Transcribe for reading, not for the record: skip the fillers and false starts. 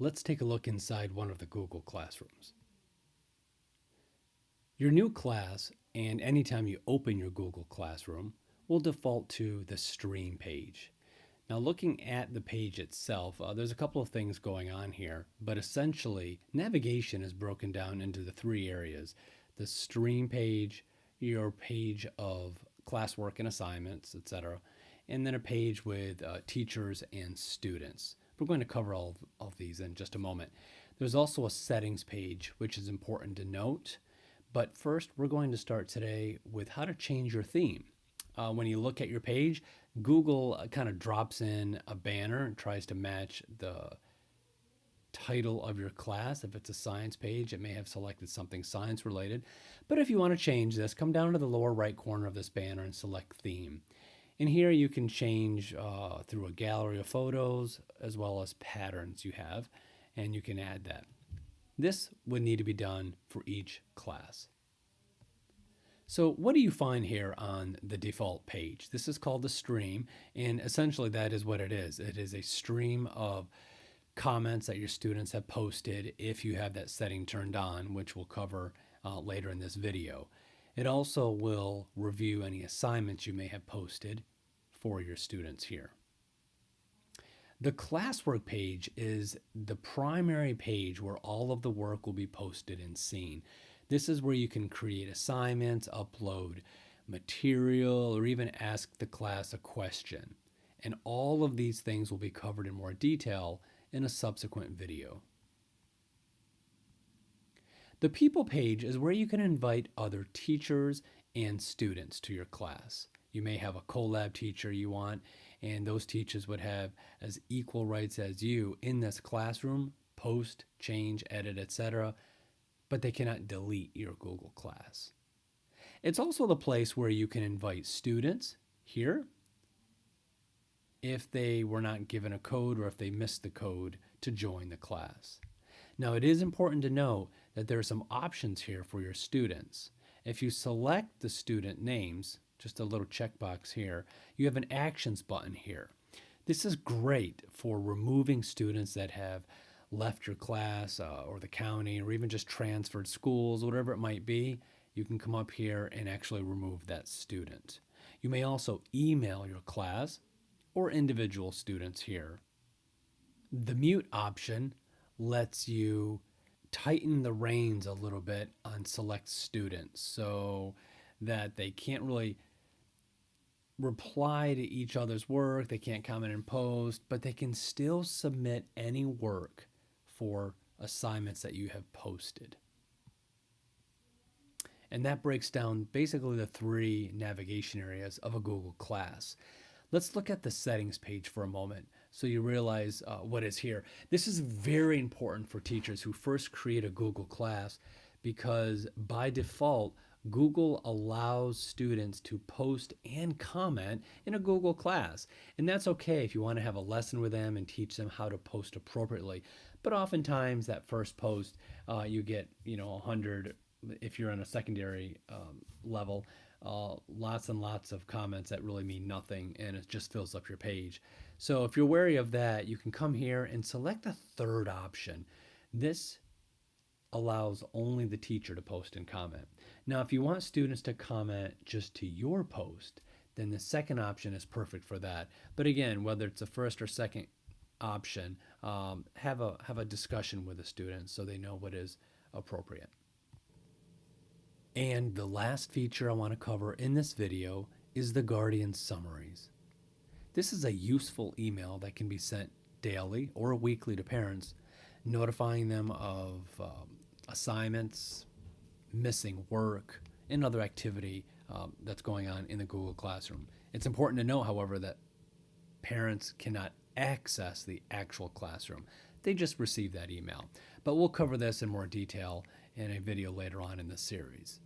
Let's take a look inside one of the Google Classrooms. Your new class, and anytime you open your Google Classroom, will default to the Stream page. Now, looking at the page itself, there's a couple of things going on here, but essentially, navigation is broken down into the three areas: the Stream page, your page of classwork and assignments, etc., and then a page with teachers and students. We're going to cover all of these in just a moment. There's also a settings page, which is important to note. But first, we're going to start today with how to change your theme. When you look at your page, Google kind of drops in a banner and tries to match the title of your class. If it's a science page, it may have selected something science related. But if you want to change this, come down to the lower right corner of this banner and select theme. And here you can change through a gallery of photos as well as patterns you have, and you can add that. This would need to be done for each class. So what do you find here on the default page? This is called the stream, and essentially that is what it is. It is a stream of comments that your students have posted if you have that setting turned on, which we'll cover later in this video. It also will review any assignments you may have posted for your students here. The classwork page is the primary page where all of the work will be posted and seen. This is where you can create assignments, upload material, or even ask the class a question. And all of these things will be covered in more detail in a subsequent video. The people page is where you can invite other teachers and students to your class. You may have a collab teacher you want, and those teachers would have as equal rights as you in this classroom, post, change, edit, etc., but they cannot delete your Google class. It's also the place where you can invite students here if they were not given a code or if they missed the code to join the class. Now, it is important to note that there are some options here for your students. If you select the student names, just a little checkbox here, you have an actions button here. This is great for removing students that have left your class or the county, or even just transferred schools, whatever it might be. You can come up here and actually remove that student. You may also email your class or individual students here. The mute option lets you tighten the reins a little bit on select students so that they can't really reply to each other's work, they can't comment and post, but they can still submit any work for assignments that you have posted. And that breaks down basically the three navigation areas of a Google class. Let's look at the settings page for a moment so you realize what is here. This is very important for teachers who first create a Google class because by default, Google allows students to post and comment in a Google class. And that's okay if you want to have a lesson with them and teach them how to post appropriately. But oftentimes that first post, you get 100, if you're on a secondary level, lots and lots of comments that really mean nothing, and it just fills up your page. So if you're wary of that, you can come here and select the third option. This allows only the teacher to post and comment. Now, if you want students to comment just to your post, then the second option is perfect for that. But again, whether it's the first or second option, have a discussion with the students so they know what is appropriate. And the last feature I want to cover in this video is the Guardian Summaries. This is a useful email that can be sent daily or weekly to parents, notifying them of assignments, missing work, and other activity that's going on in the Google Classroom. It's important to note, however, that parents cannot access the actual classroom. They just receive that email. But we'll cover this in more detail in a video later on in the series.